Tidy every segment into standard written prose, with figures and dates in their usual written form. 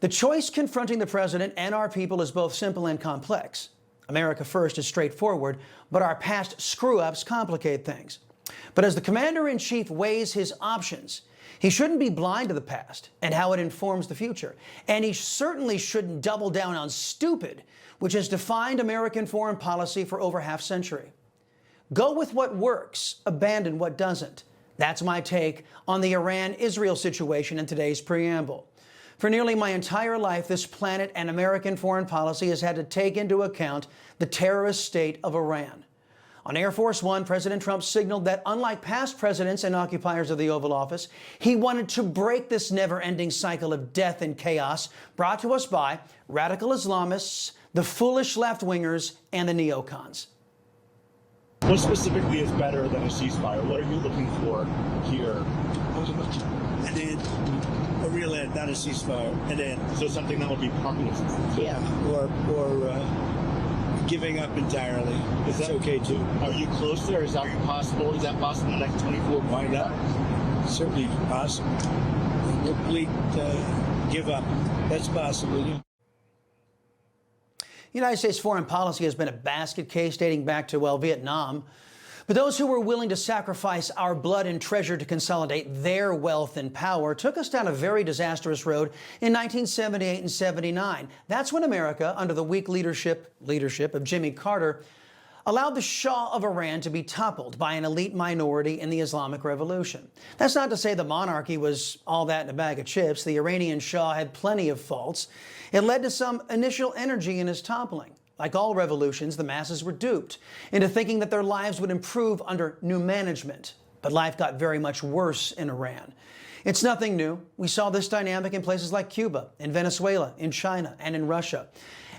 The choice confronting the president and our people is both simple and complex. America First is straightforward, but our past screw-ups complicate things. But as the commander-in-chief weighs his options, he shouldn't be blind to the past and how it informs the future. And he certainly shouldn't double down on stupid, which has defined American foreign policy for over half a century. Go with what works, abandon what doesn't. That's my take on the Iran-Israel situation in today's preamble. For nearly my entire life, this planet and American foreign policy has had to take into account the terrorist state of Iran. On Air Force One, President Trump signaled that unlike past presidents and occupiers of the Oval Office, he wanted to break this never-ending cycle of death and chaos brought to us by radical Islamists, the foolish left-wingers, and the neocons. What specifically is better than a ceasefire? What are you looking for here? An end, a real end, not a ceasefire, an end. So something that would be permanent. Yeah, or giving up entirely. Is that okay too? Are you close there? Is that possible? Is that possible in the next 24 months? Why not? Certainly possible. Complete give up. That's possible. Yeah. United States foreign policy has been a basket case dating back to, well, Vietnam. But those who were willing to sacrifice our blood and treasure to consolidate their wealth and power took us down a very disastrous road in 1978 and 79. That's when America, under the weak leadership of Jimmy Carter, allowed the Shah of Iran to be toppled by an elite minority in the Islamic Revolution. That's not to say the monarchy was all that in a bag of chips. The Iranian Shah had plenty of faults. It led to some initial energy in his toppling. Like all revolutions, the masses were duped into thinking that their lives would improve under new management. But life got very much worse in Iran. It's nothing new. We saw this dynamic in places like Cuba, in Venezuela, in China, and in Russia.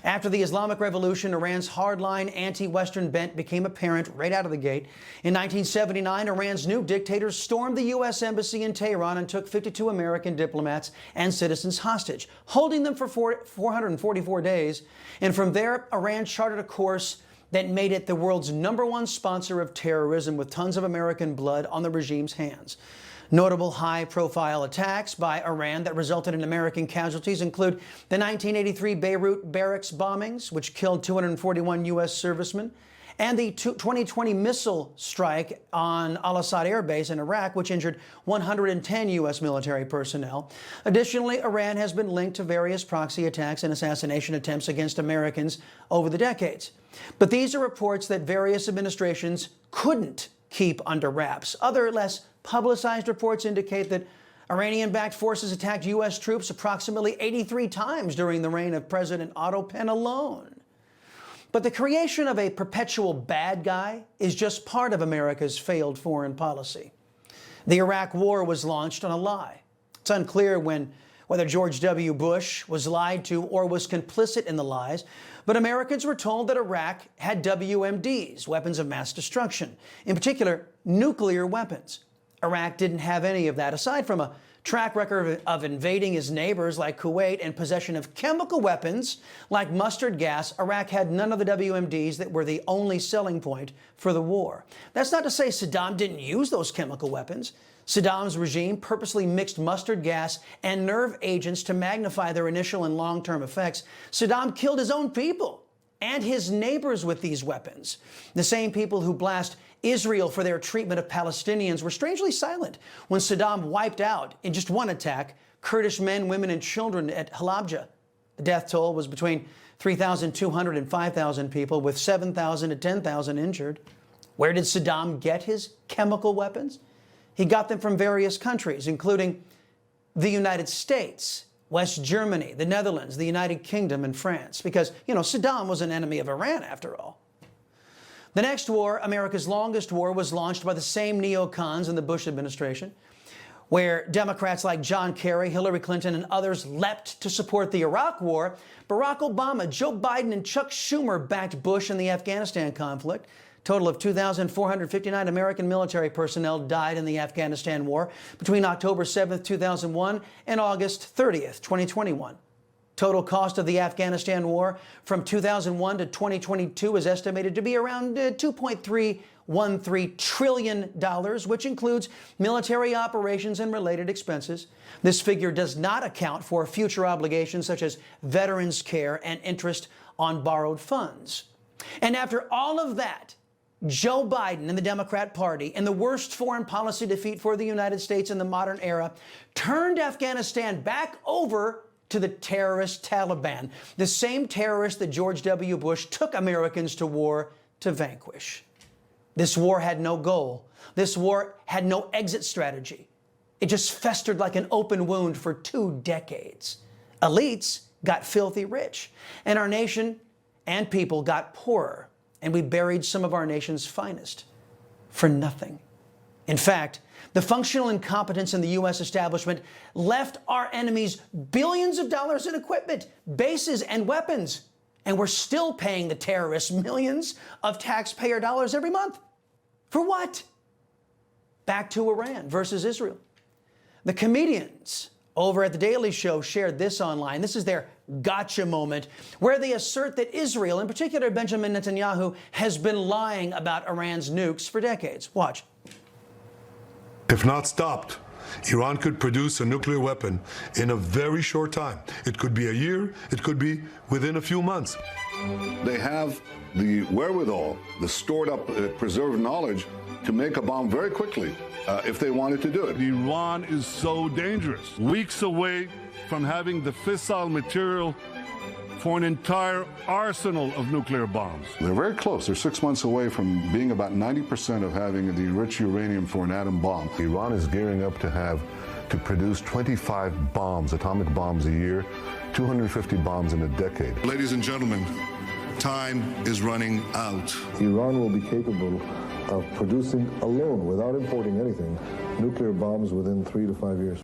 After the Islamic Revolution, Iran's hardline anti-Western bent became apparent right out of the gate. In 1979, Iran's new dictators stormed the U.S. Embassy in Tehran and took 52 American diplomats and citizens hostage, holding them for 444 days. And from there, Iran charted a course that made it the world's #1 sponsor of terrorism, with tons of American blood on the regime's hands. Notable high-profile attacks by Iran that resulted in American casualties include the 1983 Beirut barracks bombings, which killed 241 U.S. servicemen, and the 2020 missile strike on Al-Assad Air Base in Iraq, which injured 110 U.S. military personnel. Additionally, Iran has been linked to various proxy attacks and assassination attempts against Americans over the decades. But these are reports that various administrations couldn't keep under wraps. Other, less publicized reports indicate that Iranian-backed forces attacked U.S. troops approximately 83 times during the reign of President Otto Penn alone. But the creation of a perpetual bad guy is just part of America's failed foreign policy. The Iraq War was launched on a lie. It's unclear whether George W. Bush was lied to or was complicit in the lies, but Americans were told that Iraq had WMDs, weapons of mass destruction, in particular, nuclear weapons. Iraq didn't have any of that. Aside from a track record of invading his neighbors like Kuwait and possession of chemical weapons like mustard gas, Iraq had none of the WMDs that were the only selling point for the war. That's not to say Saddam didn't use those chemical weapons. Saddam's regime purposely mixed mustard gas and nerve agents to magnify their initial and long-term effects. Saddam killed his own people and his neighbors with these weapons. The same people who blast Israel for their treatment of Palestinians were strangely silent when Saddam wiped out, in just one attack, Kurdish men, women, and children at Halabja. The death toll was between 3,200 and 5,000 people, with 7,000 to 10,000 injured. Where did Saddam get his chemical weapons? He got them from various countries, including the United States, West Germany, the Netherlands, the United Kingdom, and France. Because, Saddam was an enemy of Iran, after all. The next war, America's longest war, was launched by the same neocons in the Bush administration, where Democrats like John Kerry, Hillary Clinton, and others leapt to support the Iraq War. Barack Obama, Joe Biden, and Chuck Schumer backed Bush in the Afghanistan conflict. A total of 2,459 American military personnel died in the Afghanistan war between October 7, 2001 and August 30th, 2021. Total cost of the Afghanistan war from 2001 to 2022 is estimated to be around $2.3 $1.13 trillion, which includes military operations and related expenses. This figure does not account for future obligations such as veterans' care and interest on borrowed funds. And after all of that, Joe Biden and the Democrat Party, in the worst foreign policy defeat for the United States in the modern era, turned Afghanistan back over to the terrorist Taliban, the same terrorists that George W. Bush took Americans to war to vanquish. This war had no goal. This war had no exit strategy. It just festered like an open wound for 2 decades. Elites got filthy rich, and our nation and people got poorer, and we buried some of our nation's finest for nothing. In fact, the functional incompetence in the U.S. establishment left our enemies billions of dollars in equipment, bases, and weapons, and we're still paying the terrorists millions of taxpayer dollars every month. For what? Back to Iran versus Israel. The comedians over at The Daily Show shared this online. This is their gotcha moment, where they assert that Israel, in particular Benjamin Netanyahu, has been lying about Iran's nukes for decades. Watch. If not stopped, Iran could produce a nuclear weapon in a very short time. It could be a year, it could be within a few months. They have the wherewithal, the stored up, preserved knowledge to make a bomb very quickly if they wanted to do it. Iran is so dangerous. Weeks away from having the fissile material for an entire arsenal of nuclear bombs. They're very close. They're 6 months away from being about 90% of having the enriched uranium for an atom bomb. Iran is gearing up to produce 25 bombs, atomic bombs a year, 250 bombs in a decade. Ladies and gentlemen, time is running out. Iran will be capable of producing alone, without importing anything, nuclear bombs within 3 to 5 years.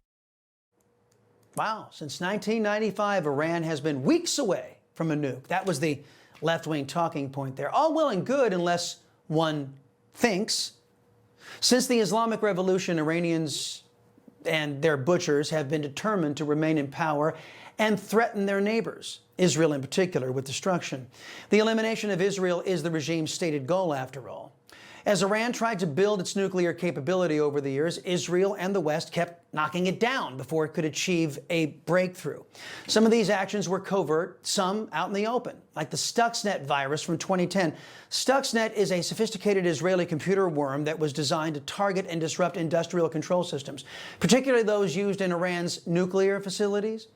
Wow, since 1995, Iran has been weeks away from a nuke. That was the left-wing talking point there. All well and good unless one thinks. Since the Islamic Revolution, Iranians and their butchers have been determined to remain in power and threaten their neighbors, Israel in particular, with destruction. The elimination of Israel is the regime's stated goal, after all. As Iran tried to build its nuclear capability over the years, Israel and the West kept knocking it down before it could achieve a breakthrough. Some of these actions were covert, some out in the open, like the Stuxnet virus from 2010. Stuxnet is a sophisticated Israeli computer worm that was designed to target and disrupt industrial control systems, particularly those used in Iran's nuclear facilities.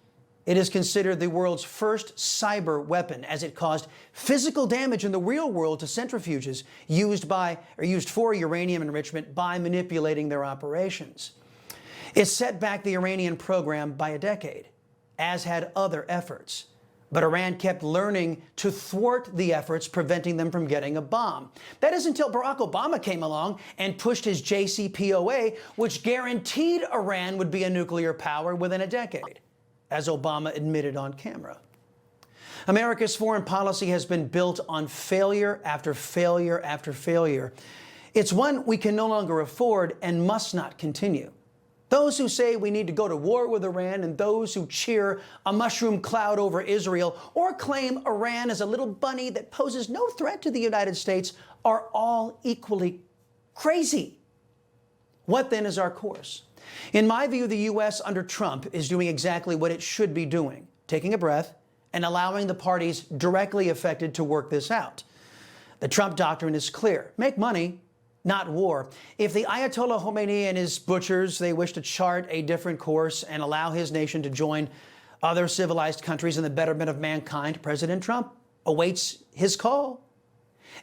It is considered the world's first cyber weapon, as it caused physical damage in the real world to centrifuges used for uranium enrichment by manipulating their operations. It set back the Iranian program by a decade, as had other efforts. But Iran kept learning to thwart the efforts, preventing them from getting a bomb. That is until Barack Obama came along and pushed his JCPOA, which guaranteed Iran would be a nuclear power within a decade, as Obama admitted on camera. America's foreign policy has been built on failure after failure after failure. It's one we can no longer afford and must not continue. Those who say we need to go to war with Iran and those who cheer a mushroom cloud over Israel or claim Iran is a little bunny that poses no threat to the United States are all equally crazy. What then is our course? In my view, the U.S. under Trump is doing exactly what it should be doing, taking a breath and allowing the parties directly affected to work this out. The Trump Doctrine is clear. Make money, not war. If the Ayatollah Khomeini and his butchers, they wish to chart a different course and allow his nation to join other civilized countries in the betterment of mankind, President Trump awaits his call.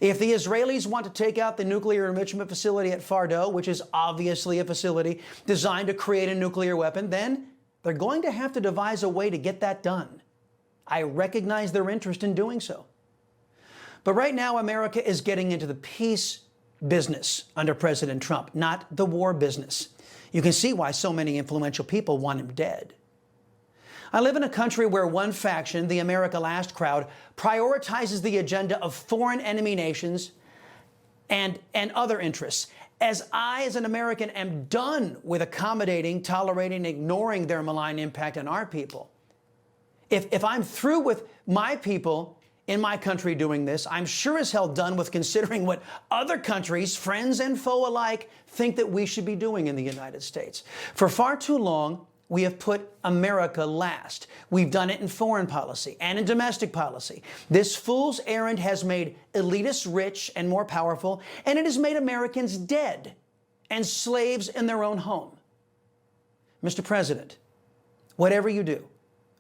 If the Israelis want to take out the nuclear enrichment facility at Fordow, which is obviously a facility designed to create a nuclear weapon, then they're going to have to devise a way to get that done. I recognize their interest in doing so. But right now, America is getting into the peace business under President Trump, not the war business. You can see why so many influential people want him dead. I live in a country where one faction, the America Last crowd, prioritizes the agenda of foreign enemy nations and other interests. As I, as an American, am done with accommodating, tolerating, ignoring their malign impact on our people. If I'm through with my people, in my country doing this. I'm sure as hell done with considering what other countries, friends and foe alike, think that we should be doing in the United States. For far too long, we have put America last. We've done it in foreign policy and in domestic policy. This fool's errand has made elitists rich and more powerful, and it has made Americans dead and slaves in their own home. Mr. President, whatever you do,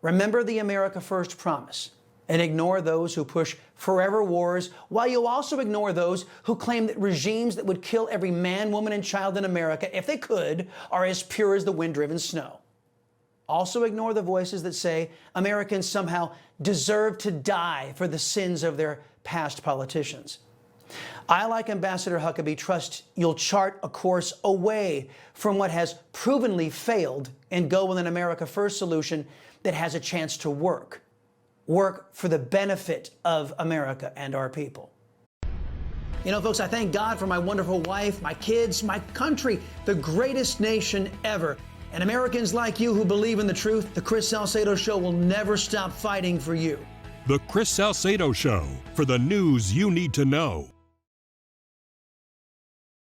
remember the America First promise and ignore those who push forever wars, while you also ignore those who claim that regimes that would kill every man, woman, and child in America, if they could, are as pure as the wind-driven snow. Also ignore the voices that say Americans somehow deserve to die for the sins of their past politicians. I, like Ambassador Huckabee, trust you'll chart a course away from what has provenly failed and go with an America First solution that has a chance to work for the benefit of America and our people. You know, folks, I thank God for my wonderful wife, my kids, my country, the greatest nation ever. And Americans like you who believe in the truth, the Chris Salcedo Show will never stop fighting for you. The Chris Salcedo Show, for the news you need to know.